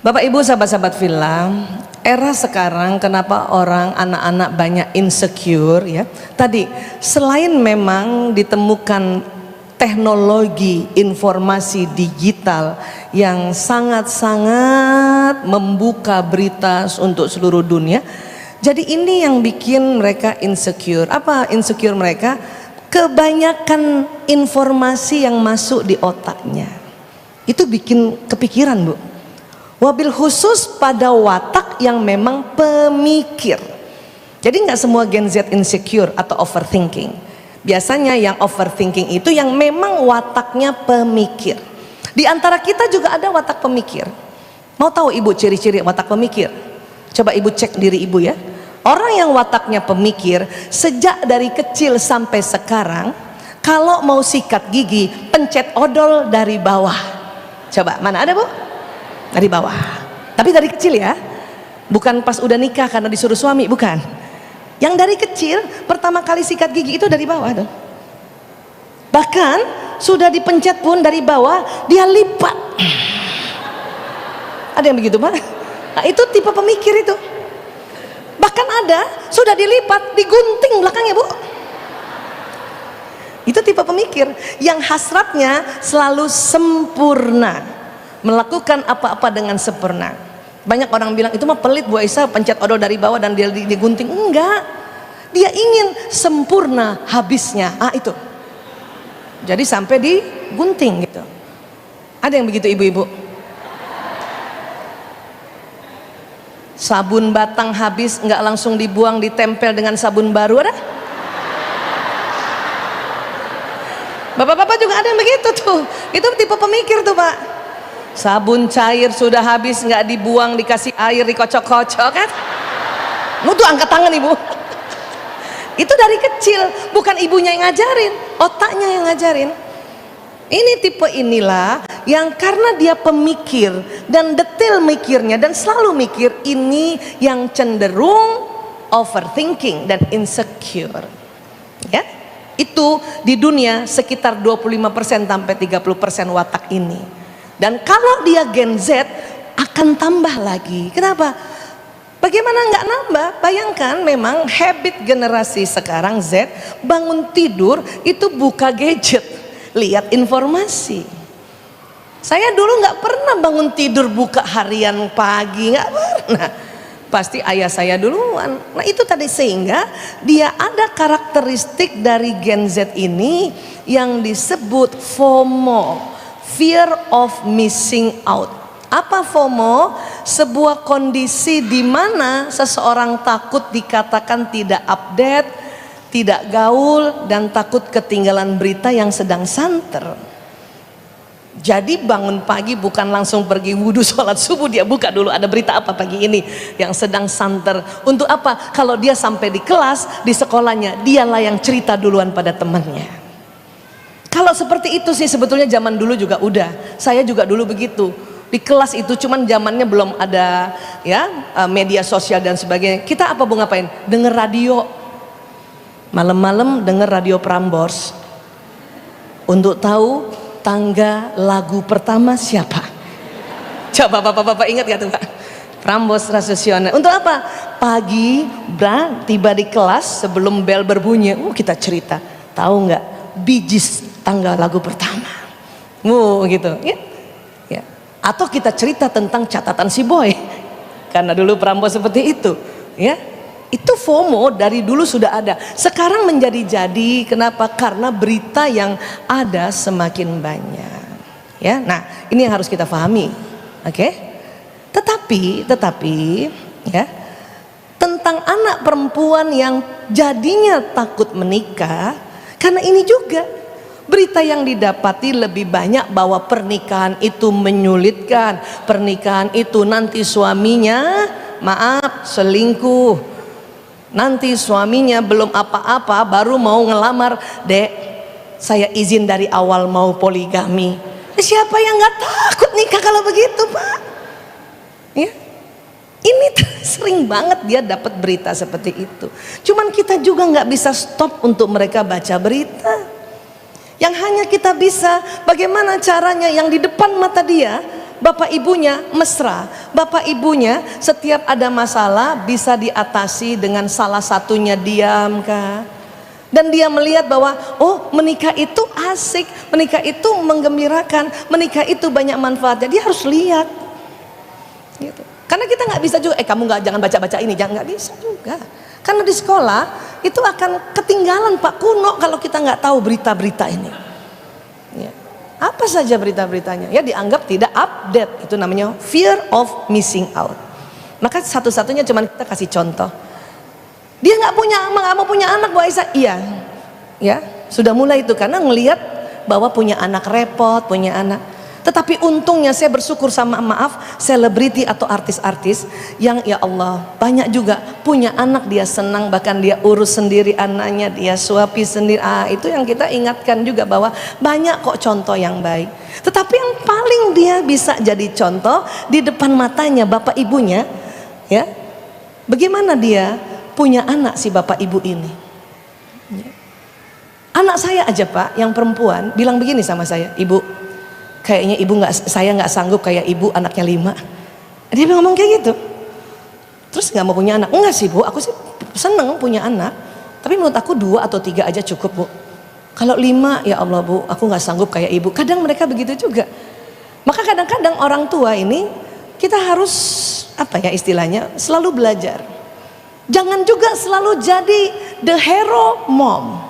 Bapak Ibu sahabat-sahabat film, era sekarang kenapa orang anak-anak banyak insecure ya? Tadi selain memang ditemukan teknologi informasi digital yang sangat-sangat membuka berita untuk seluruh dunia. Jadi ini yang bikin mereka insecure. Apa insecure mereka? Kebanyakan informasi yang masuk di otaknya. Itu bikin kepikiran, Bu. Wabil khusus pada watak yang memang pemikir. Jadi nggak semua Gen Z insecure atau overthinking. Biasanya yang overthinking itu yang memang wataknya pemikir. Di antara kita juga ada watak pemikir. Mau tahu Ibu ciri-ciri watak pemikir? Coba Ibu cek diri Ibu ya. Orang yang wataknya pemikir sejak dari kecil sampai sekarang, kalau mau sikat gigi pencet odol dari bawah. Coba mana ada, Bu? Dari bawah. Tapi dari kecil ya, bukan pas udah nikah karena disuruh suami, bukan. Yang dari kecil pertama kali sikat gigi itu dari bawah tuh. Bahkan sudah dipencet pun dari bawah dia lipat. Ada yang begitu, Pak? Nah, itu tipe pemikir itu. Bahkan ada sudah dilipat, digunting belakangnya, Bu. Itu tipe pemikir yang hasratnya selalu sempurna. Melakukan apa-apa dengan sempurna. Banyak orang bilang itu mah pelit, Bu Aisyah, pencet odol dari bawah dan dia digunting. Enggak, dia ingin sempurna habisnya. Itu jadi sampai digunting gitu. Ada yang begitu ibu-ibu? Sabun batang habis nggak langsung dibuang, ditempel dengan sabun baru, ada? Bapak-bapak juga ada yang begitu tuh. Itu tipe pemikir tuh, Pak. Sabun cair sudah habis nggak dibuang, dikasih air, dikocok-kocok kan? Mutu angkat tangan Ibu. Itu dari kecil, bukan ibunya yang ngajarin, otaknya yang ngajarin. Ini tipe inilah yang karena dia pemikir dan detail mikirnya dan selalu mikir, ini yang cenderung overthinking dan insecure. Ya, itu di dunia sekitar 25% sampai 30% watak ini. Dan kalau dia Gen Z akan tambah lagi. Kenapa? Bagaimana nggak nambah? Bayangkan memang habit generasi sekarang Z, bangun tidur itu buka gadget, lihat informasi. Saya dulu nggak pernah bangun tidur buka harian pagi, nggak pernah. Pasti ayah saya duluan. Nah itu tadi, sehingga dia ada karakteristik dari Gen Z ini yang disebut FOMO, fear of missing out. Apa FOMO? Sebuah kondisi di mana seseorang takut dikatakan tidak update, tidak gaul, dan takut ketinggalan berita yang sedang santer. Jadi bangun pagi bukan langsung pergi wudhu sholat subuh, dia buka dulu ada berita apa pagi ini yang sedang santer. Untuk apa? Kalau dia sampai di kelas, di sekolahnya, dialah yang cerita duluan pada temannya. Kalau seperti itu sih sebetulnya zaman dulu juga udah. Saya juga dulu begitu. Di kelas itu cuman zamannya belum ada ya media sosial dan sebagainya. Kita apa, Bu, ngapain? Denger radio. Malam-malam denger radio Prambors. Untuk tahu tangga lagu pertama siapa. Coba bapak-bapak ingat gak tuh, Pak? Prambors Rasusioner. Untuk apa? Pagi tiba di kelas sebelum bel berbunyi, kita cerita. Tahu nggak? Bee Gees tanggal lagu pertama, gitu ya. Ya. Atau kita cerita tentang catatan si boy, karena dulu Prambors seperti itu, ya. Itu FOMO dari dulu sudah ada. Sekarang menjadi-jadi. Kenapa? Karena berita yang ada semakin banyak. Ya, nah ini yang harus kita pahami, oke? Tetapi, ya, tentang anak perempuan yang jadinya takut menikah. Karena ini juga berita yang didapati lebih banyak bahwa pernikahan itu menyulitkan, pernikahan itu nanti suaminya maaf selingkuh, nanti suaminya belum apa-apa baru mau ngelamar, dek saya izin dari awal mau poligami. Siapa yang nggak takut nikah kalau begitu, Pak? Ya, ini sering banget dia dapat berita seperti itu. Cuman kita juga nggak bisa stop untuk mereka baca berita. Yang hanya kita bisa bagaimana caranya yang di depan mata dia bapak ibunya mesra, bapak ibunya setiap ada masalah bisa diatasi dengan salah satunya diam kah? Dan dia melihat bahwa oh menikah itu asik, menikah itu menggembirakan, menikah itu banyak manfaatnya. Dia harus lihat gitu. Karena kita nggak bisa juga kamu nggak, jangan baca-baca ini, jangan, nggak bisa juga. Karena di sekolah itu akan ketinggalan Pak, kuno kalau kita nggak tahu berita-berita ini ya. Apa saja berita-beritanya ya dianggap tidak update. Itu namanya fear of missing out. Maka satu-satunya cuman kita kasih contoh. Dia nggak mau punya anak Bu Aisyah. Iya, ya sudah mulai itu karena ngelihat bahwa punya anak repot, punya anak. Tetapi untungnya saya bersyukur sama maaf selebriti atau artis-artis yang ya Allah banyak juga punya anak, dia senang, bahkan dia urus sendiri anaknya, dia suapi sendiri. Itu yang kita ingatkan juga bahwa banyak kok contoh yang baik. Tetapi yang paling dia bisa jadi contoh di depan matanya bapak ibunya, ya bagaimana dia punya anak si bapak ibu ini. Anak saya aja Pak yang perempuan bilang begini sama saya, ibu kayaknya ibu saya nggak sanggup kayak ibu anaknya 5. Dia ngomong kayak gitu. Terus nggak mau punya anak? Enggak sih Bu, aku sih seneng punya anak. Tapi menurut aku 2 atau 3 aja cukup Bu. Kalau 5 ya Allah Bu, aku nggak sanggup kayak ibu. Kadang mereka begitu juga. Maka kadang-kadang orang tua ini kita harus apa ya istilahnya selalu belajar. Jangan juga selalu jadi the hero mom.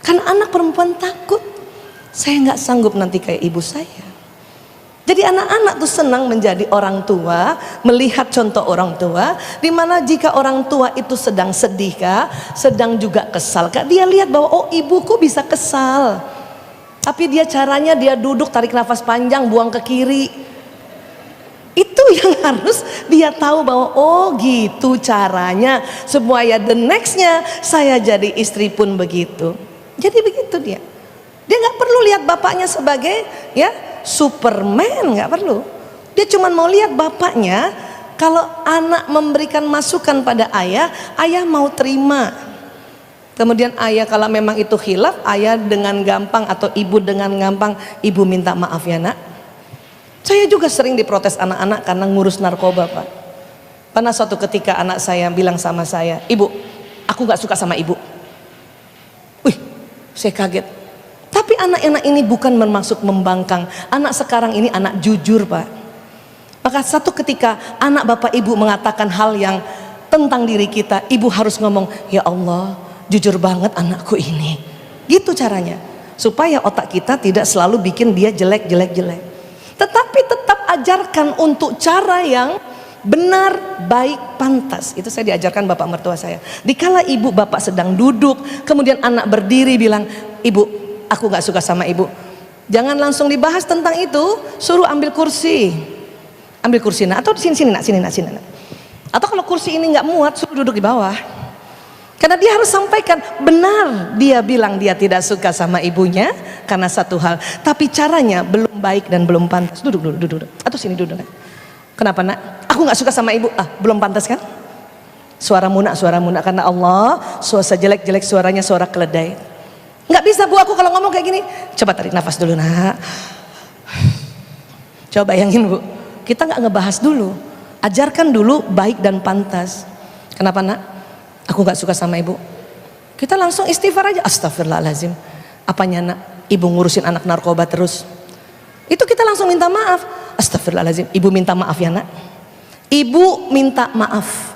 Karena anak perempuan takut, saya nggak sanggup nanti kayak ibu saya. Jadi anak-anak tuh senang menjadi orang tua, melihat contoh orang tua, dimana jika orang tua itu sedang sedih kah, sedang juga kesal kah, dia lihat bahwa oh ibuku bisa kesal, tapi dia caranya dia duduk tarik nafas panjang buang ke kiri. Itu yang harus dia tahu bahwa oh gitu caranya supaya the nextnya saya jadi istri pun begitu. Jadi begitu dia nggak perlu lihat bapaknya sebagai ya Superman, nggak perlu. Dia cuma mau lihat bapaknya kalau anak memberikan masukan pada ayah, ayah mau terima. Kemudian ayah kalau memang itu khilaf, ayah dengan gampang atau ibu dengan gampang, ibu minta maaf ya nak. Saya juga sering diprotes anak-anak karena ngurus narkoba Pak. Pernah suatu ketika anak saya bilang sama saya, ibu aku gak suka sama ibu. Wih, saya kaget. Tapi anak-anak ini bukan bermaksud membangkang. Anak sekarang ini anak jujur Pak. Maka satu ketika anak bapak ibu mengatakan hal yang tentang diri kita, ibu harus ngomong, ya Allah jujur banget anakku ini. Gitu caranya, supaya otak kita tidak selalu bikin dia jelek. Tetapi tetap ajarkan untuk cara yang benar, baik, pantas. Itu saya diajarkan bapak mertua saya. Dikala ibu bapak sedang duduk, kemudian anak berdiri bilang, ibu aku gak suka sama ibu. Jangan langsung dibahas tentang itu, suruh ambil kursi. Ambil kursi nak, atau sini nak. Atau kalau kursi ini gak muat, suruh duduk di bawah. Karena dia harus sampaikan benar dia bilang dia tidak suka sama ibunya karena satu hal, tapi caranya belum baik dan belum pantas. Duduk dulu. Atau sini duduk nak. Kenapa nak? Aku nggak suka sama ibu. Belum pantas kan? Suara munak karena Allah suara jelek suaranya suara keledai. Nggak bisa Bu aku kalau ngomong kayak gini. Coba tarik nafas dulu nak. Coba bayangin Bu, kita nggak ngebahas dulu, ajarkan dulu baik dan pantas. Kenapa nak? Aku gak suka sama ibu. Kita langsung istighfar aja. Astagfirullahaladzim. Apanya nak? Ibu ngurusin anak narkoba terus. Itu kita langsung minta maaf. Astagfirullahaladzim. Ibu minta maaf ya nak. Ibu minta maaf.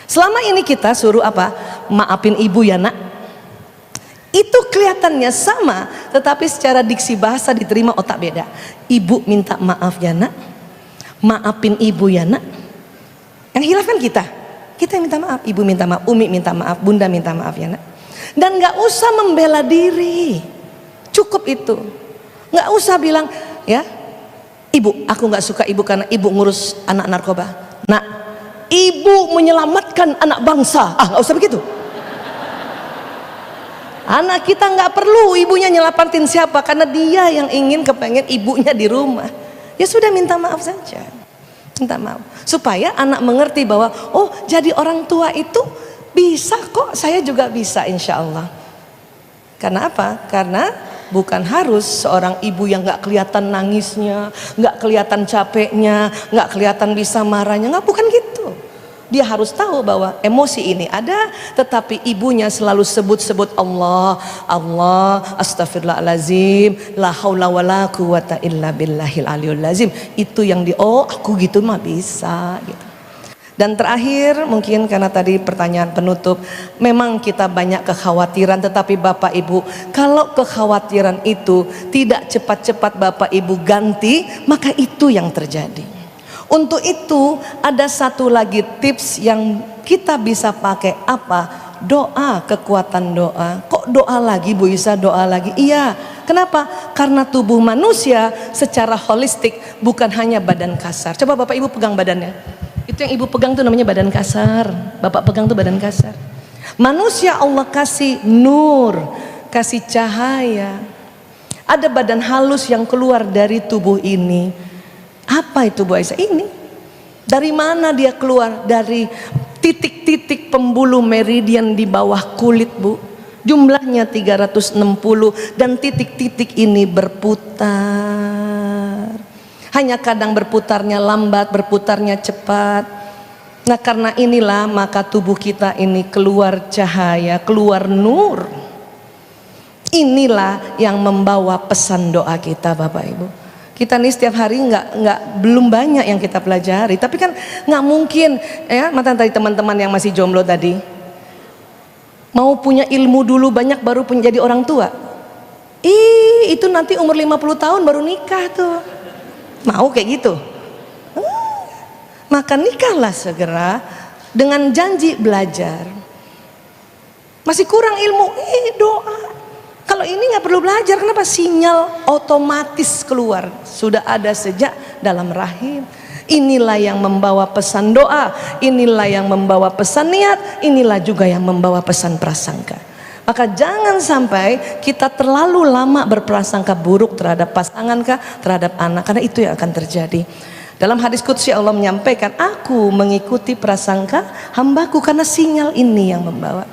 Selama ini kita suruh apa? Maafin ibu ya nak. Itu kelihatannya sama, tetapi secara diksi bahasa diterima otak beda. Ibu minta maaf ya nak. Maafin ibu ya nak. Yang hilaf kan kita. Kita yang minta maaf, ibu minta maaf, umi minta maaf, bunda minta maaf ya nak. Dan gak usah membela diri, cukup itu. Gak usah bilang ya ibu aku gak suka ibu karena ibu ngurus anak narkoba. Nah ibu menyelamatkan anak bangsa. Gak usah begitu. Anak kita gak perlu ibunya nyelamatin siapa, karena dia yang ingin kepengen ibunya di rumah. Ya sudah minta maaf saja. Minta maaf supaya anak mengerti bahwa oh jadi orang tua itu bisa kok, saya juga bisa insya Allah. Karena apa? Karena bukan harus seorang ibu yang nggak kelihatan nangisnya, nggak kelihatan capeknya, nggak kelihatan bisa marahnya, nggak, bukan gitu. Dia harus tahu bahwa emosi ini ada, tetapi ibunya selalu sebut-sebut Allah, Allah, astagfirullahalazim, la haula wala quwata illa billahil aliyul lazim. Itu yang oh aku gitu mah bisa gitu. Dan terakhir, mungkin karena tadi pertanyaan penutup, memang kita banyak kekhawatiran, tetapi Bapak Ibu, kalau kekhawatiran itu tidak cepat-cepat Bapak Ibu ganti, maka itu yang terjadi. Untuk itu ada satu lagi tips yang kita bisa pakai, apa? Doa, kekuatan doa. Kok doa lagi Bu Isa, doa lagi? Iya, kenapa? Karena tubuh manusia secara holistik bukan hanya badan kasar. Coba Bapak Ibu pegang badannya. Itu yang ibu pegang tuh namanya badan kasar, bapak pegang tuh badan kasar. Manusia Allah kasih nur, kasih cahaya. Ada badan halus yang keluar dari tubuh ini. Apa itu Bu Aisyah? Ini. Dari mana dia keluar? Dari titik-titik pembuluh meridian di bawah kulit Bu. Jumlahnya 360 dan titik-titik ini berputar. Hanya kadang berputarnya lambat, berputarnya cepat. Nah karena inilah maka tubuh kita ini keluar cahaya, keluar nur. Inilah yang membawa pesan doa kita Bapak Ibu. Kita nih setiap hari belum banyak yang kita pelajari. Tapi kan nggak mungkin ya, mata tadi teman-teman yang masih jomblo tadi. Mau punya ilmu dulu banyak baru jadi orang tua. Itu nanti umur 50 tahun baru nikah tuh. Mau kayak gitu? Maka nikahlah segera dengan janji belajar. Masih kurang ilmu, doa. Kalau ini nggak perlu belajar, kenapa? Sinyal otomatis keluar, sudah ada sejak dalam rahim. Inilah yang membawa pesan doa, inilah yang membawa pesan niat, inilah juga yang membawa pesan prasangka. Maka jangan sampai kita terlalu lama berprasangka buruk terhadap pasangan kah, terhadap anak, karena itu yang akan terjadi. Dalam hadis qudsi Allah menyampaikan, aku mengikuti prasangka hambaku, karena sinyal ini yang membawa.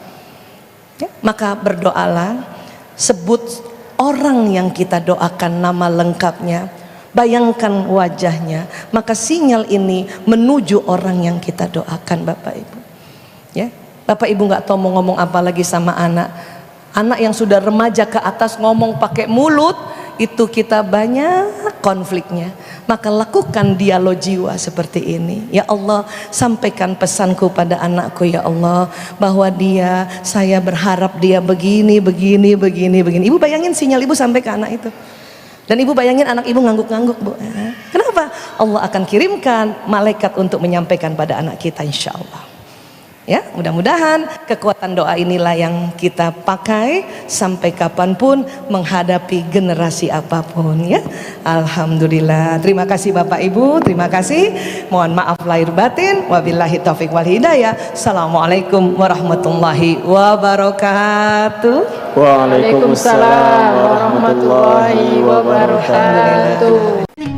Ya, maka berdoalah, sebut orang yang kita doakan nama lengkapnya, bayangkan wajahnya, maka sinyal ini menuju orang yang kita doakan Bapak Ibu. Ya. Bapak Ibu nggak tahu mau ngomong apa lagi sama anak yang sudah remaja ke atas ngomong pakai mulut, itu kita banyak konfliknya. Maka lakukan dialog jiwa seperti ini. Ya Allah, sampaikan pesanku pada anakku ya Allah, bahwa saya berharap dia begini. Ibu bayangin sinyal ibu sampai ke anak itu. Dan ibu bayangin anak ibu ngangguk-ngangguk Bu. Kenapa? Allah akan kirimkan malaikat untuk menyampaikan pada anak kita insya Allah. Ya, mudah-mudahan kekuatan doa inilah yang kita pakai sampai kapanpun menghadapi generasi apapun ya. Alhamdulillah. Terima kasih Bapak Ibu, terima kasih. Mohon maaf lahir batin. Wabillahi taufik wal hidayah. Assalamualaikum warahmatullahi wabarakatuh. Waalaikumsalam warahmatullahi wabarakatuh.